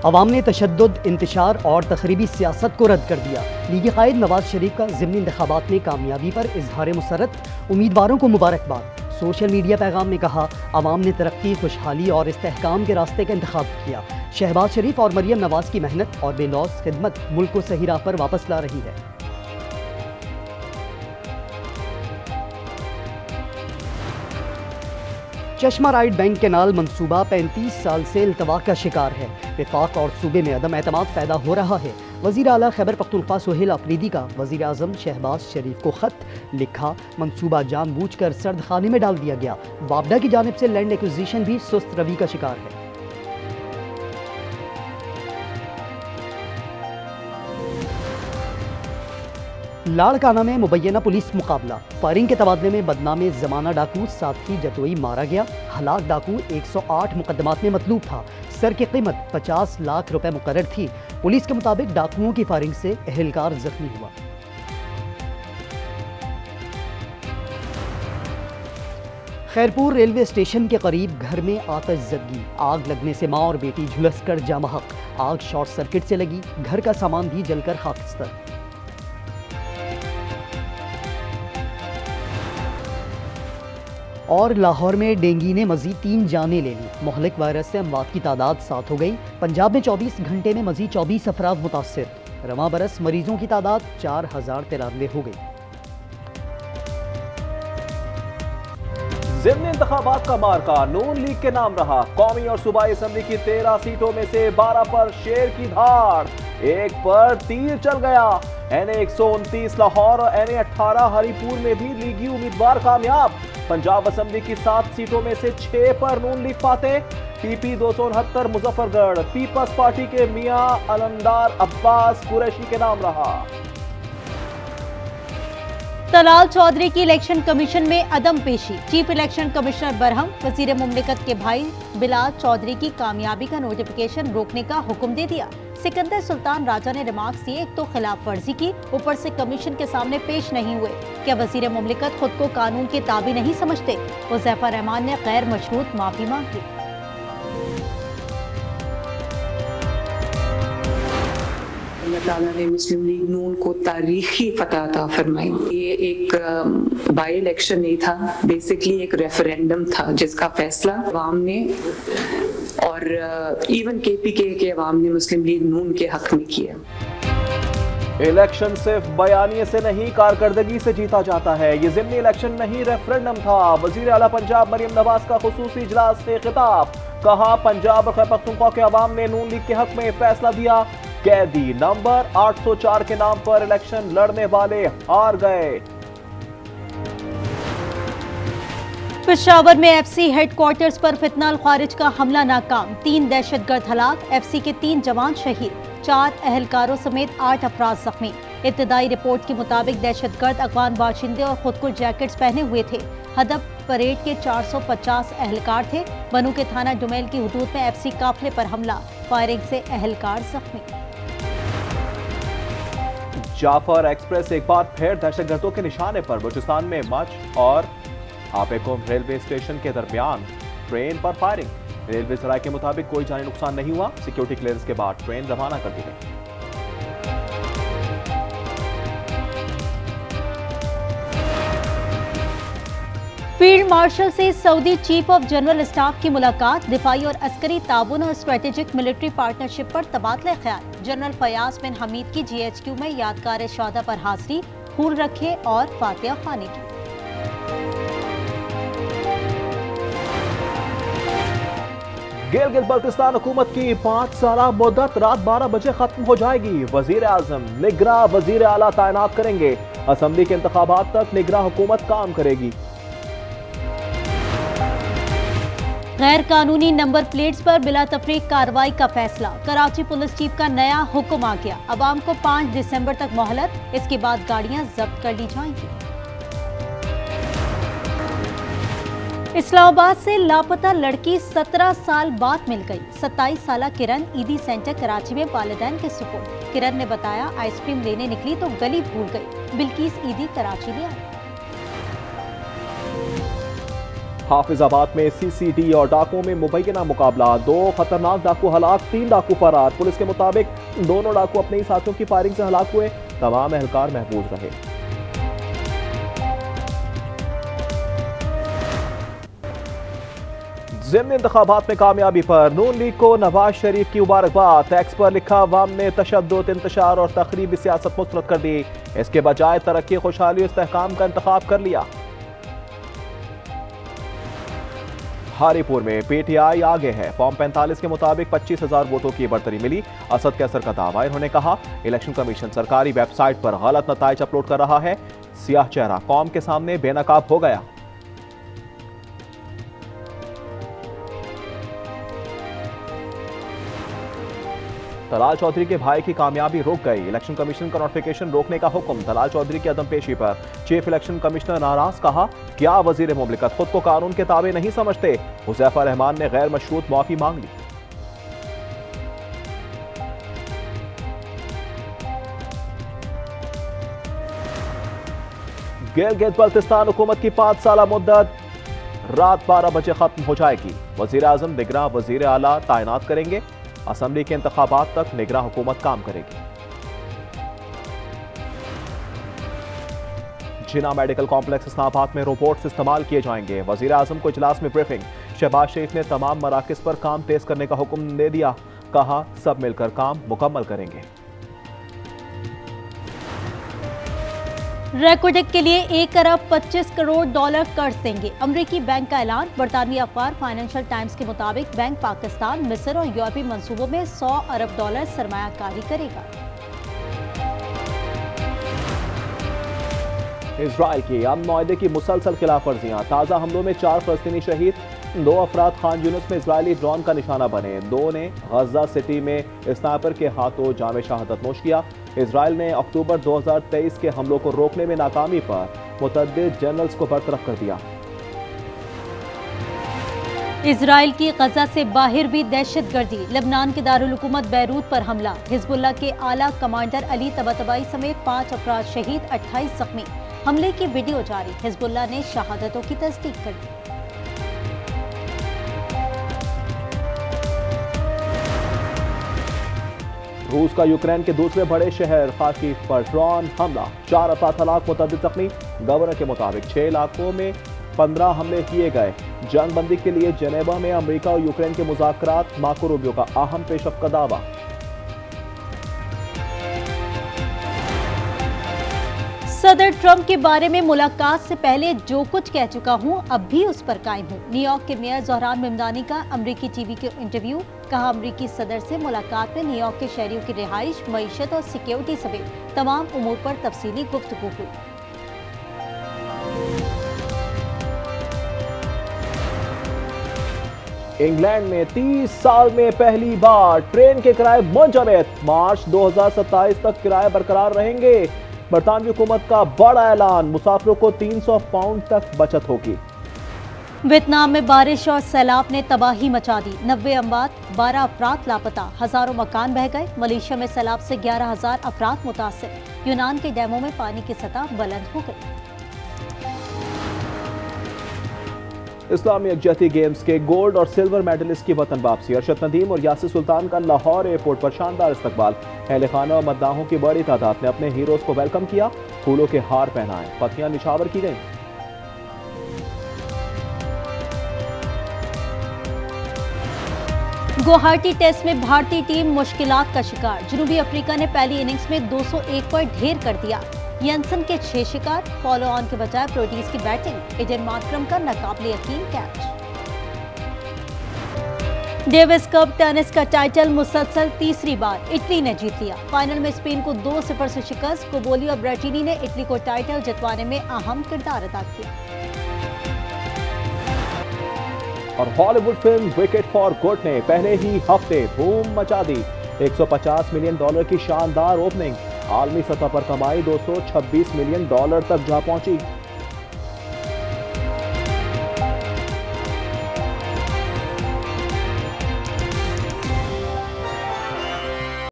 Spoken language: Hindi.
अवाम ने तशद्दुद, इंतशार और तखरीबी सियासत को रद्द कर दिया। लीगी कायद नवाज शरीफ का ज़िमनी इंतखाबात में कामयाबी पर इजहार मुसरत, उम्मीदवारों को मुबारकबाद। सोशल मीडिया पैगाम में कहा, अवाम ने तरक्की, खुशहाली और इस्तेहकाम के रास्ते का इंतखाब किया। शहबाज शरीफ और मरियम नवाज की मेहनत और बेलौस खिदमत मुल्क को सही राह पर वापस ला रही है। चश्मा राइट बैंक कैनाल मंसूबा 35 साल से इल्तवा का शिकार है। विफाक और सूबे में अदम एतमाद पैदा हो रहा है। वज़ीर आला खैबर पख्तूनख्वा सुहेल अफरीदी का वज़ीर आज़म शहबाज शरीफ को खत लिखा, मंसूबा जानबूझकर सर्द खाने में डाल दिया गया। वापडा की जानिब से लैंड एक्विजिशन भी सुस्त रवि का शिकार है। लाड़काना में मुबैना पुलिस मुकाबला, फायरिंग के तबादले में बदनामे जमाना डाकू साथी जतोई मारा गया। हलाक डाकू 108 मुकदमात में मतलूब था। सर की कीमत 50 लाख रुपए मुकर्रर थी। पुलिस के मुताबिक डाकुओं की फायरिंग से एहलकार जख्मी हुआ। खैरपुर रेलवे स्टेशन के करीब घर में आतिशज़दगी, आग लगने से मां और बेटी झुलस कर जाम हक। आग शॉर्ट सर्किट से लगी, घर का सामान भी जलकर खाकस्तर। और लाहौर में डेंगू ने मजीद 3 जानें ले ली। मोहलिक वायरस से अमवात की तादाद 7 हो गई। पंजाब में 24 घंटे में मजीद 24 अफराद मुतासिर। रवां बरस मरीजों की तादाद 4093 हो गई। ज़िमनी इंतखाबात का मार्का नून लीग के नाम रहा। कौमी और सूबाई असम्बली की 13 सीटों में से 12 पर शेर की धाड़, एक पर तीर चल गया। NA 129 लाहौर और NA 18 हरीपुर में भी लीगी उम्मीदवार कामयाब। पंजाब असम्बली की 7 सीटों में से 6 पर नून लीग फाते। PP 269 मुजफ्फरगढ़ पीपल्स पार्टी के मियां अलमदार अब्बास कुरैशी के नाम रहा। तलाल चौधरी की इलेक्शन कमीशन में अदम पेशी, चीफ इलेक्शन कमिश्नर बरहम वजीर मुमलिकत के भाई बिलाल चौधरी की कामयाबी का नोटिफिकेशन रोकने का हुक्म दे दिया। सिकंदर सुल्तान राजा ने रिमार्क्स दिए, एक तो खिलाफ वर्जी की, ऊपर से कमीशन के सामने पेश नहीं हुए। क्या वजीर मुमलिकत खुद को कानून के ताबे नहीं समझते? हुज़ैफा रहमान ने गैर मशरूत माफी मांग ली। अल्लाह ताला ने मुस्लिम लीग नून को तारीखी फतह अता फरमाई। ये एक बाई इलेक्शन नहीं था, बेसिकली एक रेफरेंडम था जिसका फैसला अवाम ने और इवन KPK के अवाम ने मुस्लिम लीग नून के हक में किया। इलेक्शन सिर्फ बयानिए से नहीं, कारकर्दगी से जीता जाता है। ये ज़िमनी इलेक्शन नहीं, रेफरेंडम था। वजीर आला पंजाब मरियम नवाज का खुसूसी इजलास से खिताब, कहा पंजाब और खैबर पख्तूनख्वा के अवाम ने नून लीग के हक में फैसला दिया। कैदी नंबर 804 के नाम पर इलेक्शन लड़ने वाले हार गए। पेशावर में FC हेडक्वार्टर्स पर फितनाल खारिज का हमला नाकाम, 3 दहशतगर्द हलाक, FC के 3 जवान शहीद, 4 अहलकारों समेत 8 अफराद जख्मी। इब्तदाई रिपोर्ट के मुताबिक दहशतगर्द अफगान बाशिंदे और खुद को जैकेट्स पहने हुए थे। हदफ परेड के 450 अहलकार थे। बनू के थाना जुमेल की हुदूद में FC काफिले पर हमला, फायरिंग से अहलकार जख्मी। जाफर एक्सप्रेस एक बार फिर दहशतगर्दों के निशाने पर। बलूचिस्तान में मच और आपेकुम रेलवे स्टेशन के दरमियान ट्रेन पर फायरिंग। रेलवे जराये के मुताबिक कोई जानी नुकसान नहीं हुआ। सिक्योरिटी क्लियरेंस के बाद ट्रेन रवाना कर दी गई। फील्ड मार्शल से Saudi chief of general staff की मुलाकात, दिफाई और अस्करी ताउन और स्ट्रेटेजिक मिलिट्री पार्टनरशिप पर तबादला ख्याल। जनरल फयाज बिन हमीद की GHQ में यादगार शहादा पर हाजिरी, फूल रखे और फातिहा खानी की। गिलगित बल्तिस्तान हुकूमत की 5 साला मुद्दत रात 12 बजे खत्म हो जाएगी। वजीर आजम निगरां वजीर आला तैनात करेंगे। असम्बली के इंतखाबात तक निगरां हुकूमत काम करेगी। गैर कानूनी नंबर प्लेट्स पर बिला तफरीक कार्रवाई का फैसला। कराची पुलिस चीफ का नया हुक्म आ गया। अवाम को 5 दिसंबर तक मोहलत, इसके बाद गाड़ियां जब्त कर ली जाएंगी। इस्लामाबाद से लापता लड़की 17 साल बाद मिल गई। 27 साला किरण ईदी सेंटर कराची में वालिदैन के सुपुर्द। किरण ने बताया, आइसक्रीम लेने निकली तो गली भूल गई। बिल्किस ईदी कराची ले आई। हाफिजाबाद में सीसीडी और डाकुओं में मुबैना मुकाबला, 2 खतरनाक डाकू हलाक, 3 डाकू फरार। पुलिस के मुताबिक दोनों डाकू अपने ही साथियों की फायरिंग से हलाक हुए। तमाम एहलकार महफूज रहे। ज़िमनी इंतखाबात में कामयाबी पर नून लीग को नवाज शरीफ की मुबारकबाद। एक्स पर लिखा, अवाम ने तशद्दुद, इंतशार और तखरीबी सियासत मुस्तरद कर दी। इसके बजाय तरक्की, खुशहाली और इस्तेहकाम का इंतखाब कर लिया। हारीपुर में पीटीआई आगे है। फॉर्म 45 के मुताबिक 25,000 वोटों की बढ़तरी मिली। असद कैसर का दावा। इन्होंने कहा, इलेक्शन कमीशन सरकारी वेबसाइट पर गलत नताइज अपलोड कर रहा है। सियाह चेहरा कौम के सामने बेनकाब हो गया। तलाल चौधरी के भाई की कामयाबी रुक गई। इलेक्शन कमीशन का नोटिफिकेशन रोकने का हुक्म। तलाल चौधरी की अदमपेशी पर चीफ इलेक्शन कमिश्नर नाराज। कहा, क्या वजीर मुमलिकत खुद को कानून के ताबे नहीं समझते। हुज़ैफा रहमान ने गैर मशरूत माफी मांग ली। गिलगित बल्तिस्तान हुकूमत की 5 साल मुद्दत रात 12 बजे खत्म हो जाएगी। वजीर आजम निगरां वजीर आला तैनात करेंगे। असम्बली के इंतखाबात तक निगरां हुकूमत काम करेगी। जिना मेडिकल कॉम्प्लेक्स इस्लामाबाद में रोबोट्स इस्तेमाल किए जाएंगे। वजीर आजम को इजलास में ब्रीफिंग। शहबाज शरीफ ने तमाम मराकज़ पर काम तेज करने का हुक्म दे दिया। कहा, सब मिलकर काम मुकम्मल करेंगे। रेकोडेक के लिए 1 अरब 25 करोड़ डॉलर कर्ज देंगे। अमरीकी बैंक का ऐलान। बरतानवी अखबार फाइनेंशियल टाइम्स के मुताबिक बैंक पाकिस्तान, मिस्र और यूरोपीय मंसूबों में 100 अरब डॉलर सरमायाकारी करेगा। इजराइल की अमन मुआहदे की मुसलसल खिलाफ वर्जियां। ताज़ा हमलों में 4 फलस्तीनी शहीद। 2 अफराद खान यूनुस में इजरायली ड्रोन का निशाना बने। 2 ने गजा सिटी में स्नाइपर के हाथों जामे शहादत नोश किया। इजराइल ने अक्टूबर 2023 के हमलों को रोकने में नाकामी पर मुतअद्दिद जनरल्स को बरतरफ कर दिया। इजराइल की गजा से बाहर भी दहशतगर्दी। लेबनान के दारुल हुकूमत बैरूत पर हमला। हिजबुल्लाह के आला कमांडर अली तबातबाई समेत 5 अफराद शहीद, 28 जख्मी। हमले की वीडियो जारी। हिजबुल्लाह ने शहादतों की तस्दीक कर दी। रूस का यूक्रेन के दूसरे बड़े शहर खार्किव पर ड्रोन हमला। 4 अफराद हलाक, मुतअद्दिद जख्मी। गवर्नर के मुताबिक 6 इलाकों में 15 हमले किए गए। जंग बंदी के लिए जेनेवा में अमेरिका और यूक्रेन के मुज़ाकरात। मार्को रूबियो का अहम पेशरफ्त का दावा। सदर ट्रंप के बारे में मुलाकात से पहले जो कुछ कह चुका हूं, अब भी उस पर कायम हूं। न्यूयॉर्क के मेयर ज़ोहरान मेमदानी का अमरीकी टीवी के इंटरव्यू। कहा, अमरीकी सदर से मुलाकात में न्यूयॉर्क के शहरियों की रिहाइश, मईशत और सिक्योरिटी समेत तमाम उमूर पर तफसीली गुफ्तगू हुई। इंग्लैंड में 30 साल में पहली बार ट्रेन के किराए मुंजमद। मार्च 2027 तक किराए बरकरार रहेंगे। बरतानवी हुकूमत का बड़ा ऐलान। मुसाफिरों को 300 पाउंड तक बचत होगी। वियतनाम में बारिश और सैलाब ने तबाही मचा दी। 90 अमवात, 12 अफराद लापता, हजारों मकान बह गए। मलेशिया में सैलाब से 11,000 अफराद मुतासिर। यूनान के डैमों में पानी की सतह बुलंद हो गई। इस्लामी यकजहती गेम्स के गोल्ड और सिल्वर मेडलिस्ट की वतन वापसी। अरशद नदीम और यासिर सुल्तान का लाहौर एयरपोर्ट पर शानदार इस्तकबाल। अहले खाना और मद्दाहों की बड़ी तादाद ने अपने हीरोज को वेलकम किया। फूलों के हार पहनाए, पत्तियां निछावर की गईं। गुवाहाटी टेस्ट में भारतीय टीम मुश्किलात का शिकार। जनूबी अफ्रीका ने पहली इनिंग्स में 201 पर ढेर कर दिया। यंसन के 6 शिकार। फॉलो ऑन के बजाय प्रोटीज की बैटिंग। एडन मार्करम का नाकाबिले यकीन कैच। डेविस कप टेनिस का टाइटल मुसलसल तीसरी बार इटली ने जीत लिया। फाइनल में स्पेन को 2-0 से शिकस्त। कोबोली और ब्रेटिनी ने इटली को टाइटल जितवाने में अहम किरदार अदा किया। और Hollywood film wicket for good ने पहले ही हफ्ते धूम मचा दी। $150 मिलियन की शानदार ओपनिंग। आलमी सतह पर कमाई $226 मिलियन तक जा पहुंची।